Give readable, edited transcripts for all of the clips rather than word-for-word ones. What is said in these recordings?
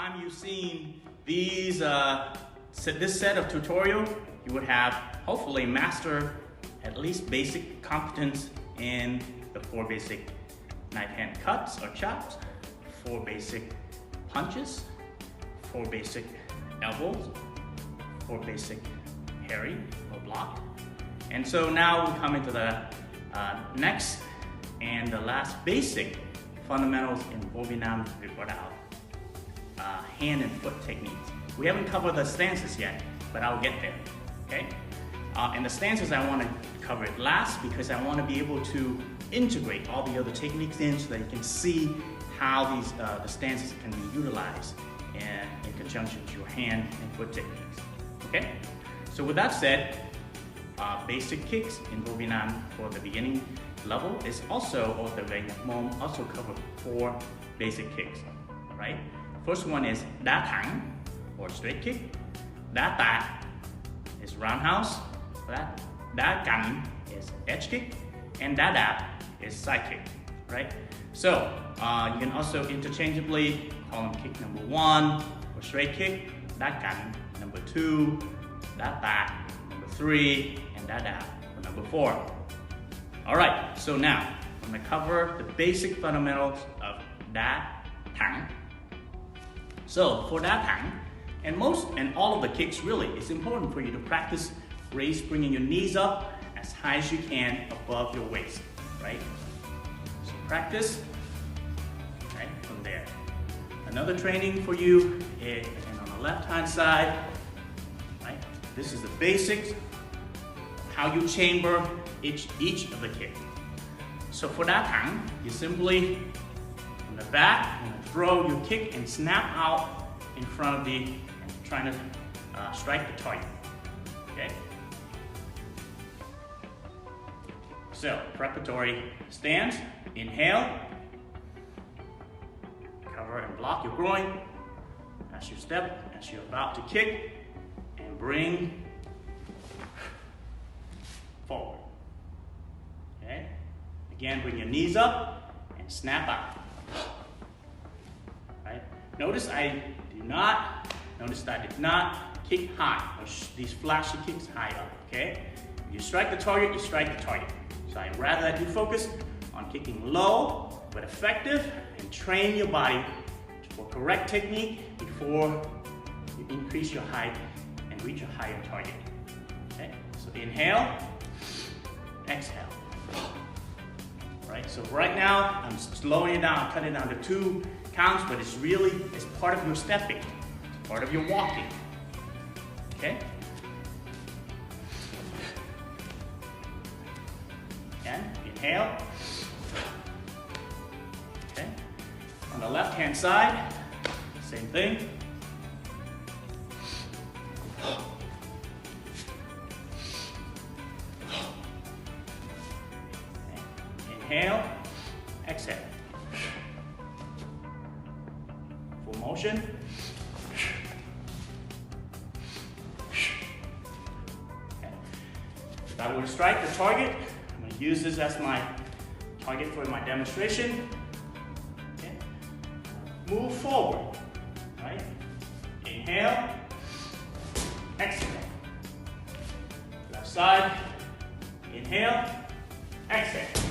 time you've seen these, this set of tutorial, you would have hopefully mastered at least basic competence in the 4 basic knife hand cuts or chops, 4 basic punches, 4 basic elbows, 4 basic parry or block. And so now we come into the next and the last basic fundamentals in Vuong-Vvđ hand and foot techniques. We haven't covered the stances yet, but I'll get there, okay? And the stances I want to cover it last because I want to be able to integrate all the other techniques in so that you can see how these the stances can be utilized in conjunction with your hand and foot techniques, okay? So with that said, basic kicks in Vuong-Vvđ for the beginning level is also, or the Vvn also cover 4 basic kicks, right? First one is đá thẳng or straight kick, đá tạt is roundhouse, đá cạnh is edge kick, and đá đạp is side kick, right? So you can also interchangeably call them kick number 1 or straight kick, đá cạnh number 2, đá tạt number 3, and đá đạp for number 4. All right, so now I'm going to cover the basic fundamentals of đá thẳng. So for đá thẳng, and all of the kicks really, it's important for you to practice bringing your knees up as high as you can above your waist, right? So practice, right, from there. Another training for you is, and on the left hand side, right, this is the basics, how you chamber each of the kick. So for đá thẳng, you simply, from the back, throw your kick and snap out in front of trying to strike the target, okay? So, preparatory stance, inhale, cover and block your groin as you step, as you're about to kick, and bring forward, okay? Again, bring your knees up and snap out. Notice I did not kick high, or these flashy kicks high up, okay? You strike the target, you strike the target. So I'd rather that you focus on kicking low, but effective, and train your body for correct technique before you increase your height and reach a higher target, okay? So inhale, exhale. Right, so right now, I'm slowing it down, cutting it down to 2 counts, but it's part of your stepping, it's part of your walking, okay? And inhale, okay? On the left hand side, same thing. Inhale, exhale. Full motion. Okay. If I were to strike the target, I'm going to use this as my target for my demonstration. Okay. Move forward, right? Inhale, exhale. Left side, inhale, exhale.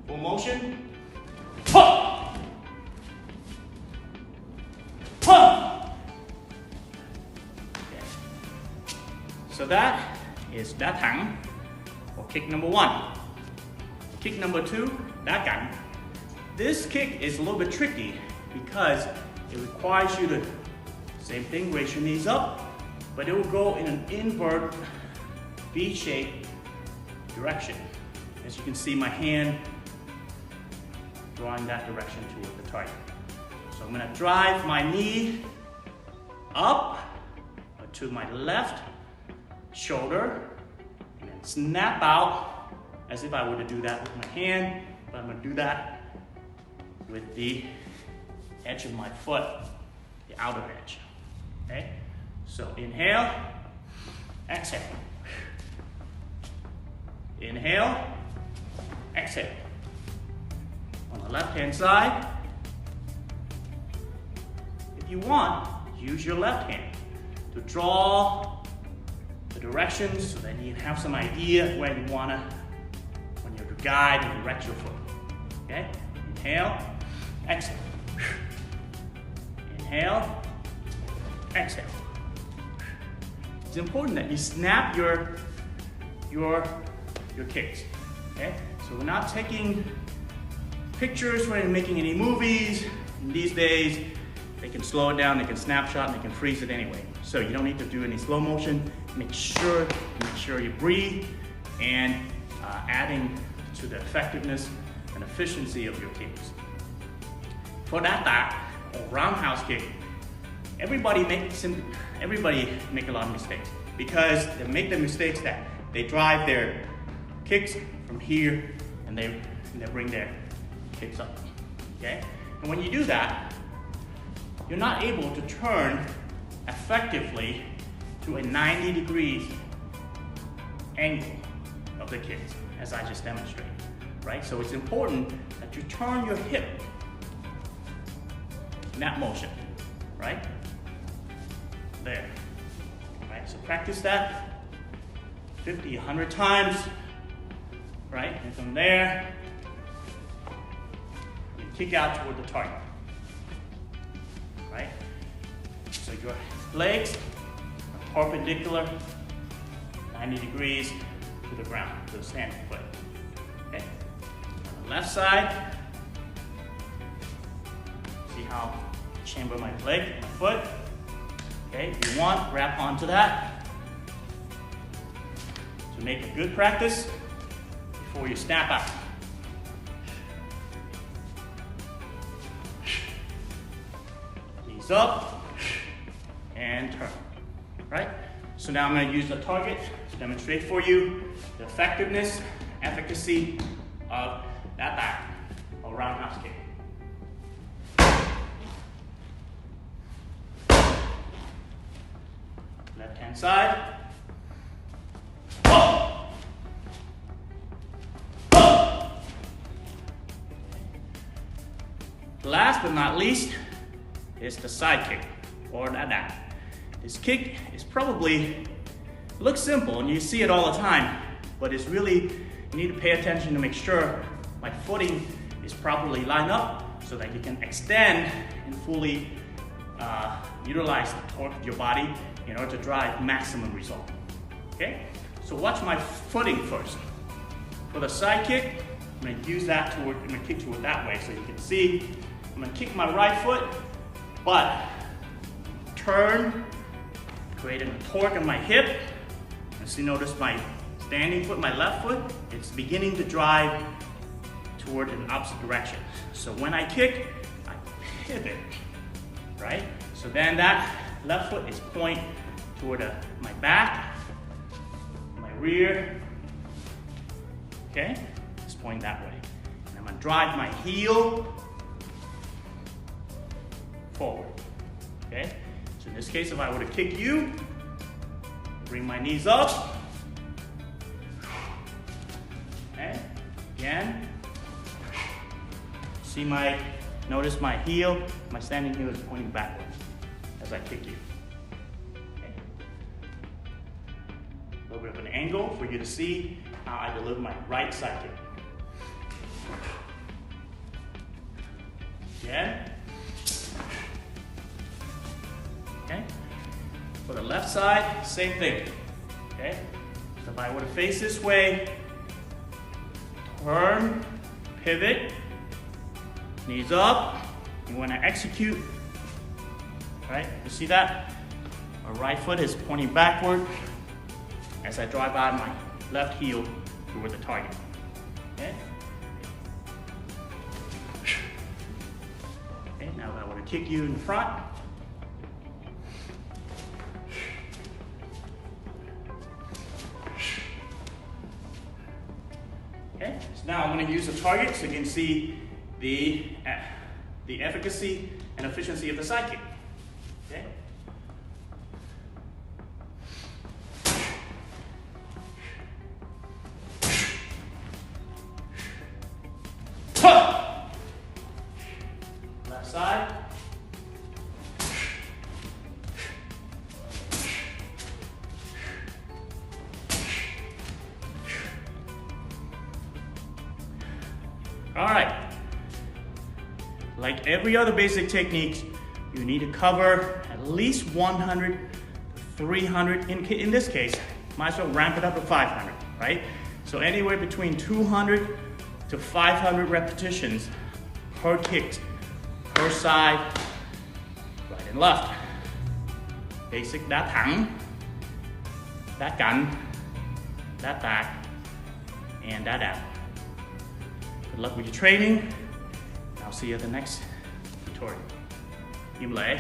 Full motion. Ha! Ha! Okay. So that is đá thẳng, or kick number 1. Kick number 2, đá cạnh. This kick is a little bit tricky because it requires you to, same thing, raise your knees up, but it will go in an invert V-shaped direction. As you can see, my hand drawing that direction toward the target. So I'm going to drive my knee up to my left shoulder and then snap out as if I were to do that with my hand, but I'm going to do that with the edge of my foot, the outer edge. Okay? So inhale, exhale. Inhale, exhale. On the left-hand side, if you want, use your left hand to draw the directions so that you have some idea where you want to, when you're to guide and direct your foot. Okay? Inhale, exhale. Inhale, exhale. It's important that you snap your kicks. Okay? So we're not taking pictures, we're not making any movies. And these days, they can slow it down, they can snapshot, and they can freeze it anyway. So you don't need to do any slow motion. Make sure you breathe and adding to the effectiveness and efficiency of your kicks. For that or roundhouse kick, everybody make a lot of mistakes because they make the mistakes that they drive their kicks from here and they bring their kicks up. Okay? And when you do that, you're not able to turn effectively to a 90 degrees angle of the kicks, as I just demonstrated, right? So it's important that you turn your hip in that motion, right? There, right? So practice that 50, 100 times, right? And from there, you kick out toward the target, right? So your legs are perpendicular, 90 degrees to the ground, to the standing foot. Okay? On the left side, see how I chamber my leg, my foot. Okay, if you want, grab onto that to make a good practice before you snap out. Knees up and turn. Right? So now I'm going to use the target to demonstrate for you the effectiveness, efficacy of that back or roundhouse kick. Left hand side. Oh. Oh. Last but not least is the side kick or that. This kick is probably, looks simple and you see it all the time, but it's really, you need to pay attention to make sure my footing is properly lined up so that you can extend and fully utilize the torque of your body in order to drive maximum result. Okay? So watch my footing first. For the side kick, I'm going to use that toward, I'm going to kick toward that way so you can see. I'm going to kick my right foot, but turn, creating a torque in my hip. As you notice my standing foot, my left foot, it's beginning to drive toward an opposite direction. So when I kick, I pivot, right? So then that left foot is point toward my back, my rear, okay? It's pointing that way. And I'm gonna drive my heel forward, okay? So in this case, if I were to kick you, bring my knees up, okay? Again, see notice my heel, my standing heel is pointing backwards as I kick you. Okay. A little bit of an angle for you to see how I deliver my right side kick. Again. Okay. For the left side, same thing. Okay. So if I were to face this way, turn, pivot, knees up. You want to execute, right? You see that? My right foot is pointing backward as I drive out my left heel toward the target. Okay? Okay, now if I were to kick you in the front, okay, so now I'm going to use the target so you can see the efficacy and efficiency of the side kick. Okay? Left side. All right. Like every other basic technique, you need to cover at least 100 to 300. In this case, might as well ramp it up to 500, right? So anywhere between 200 to 500 repetitions per kick, per side, right and left. Basic đá thẳng, đá cạnh, đá tạt, and đá đạp. Good luck with your training. I'll see you at the next tutorial. Im lễ.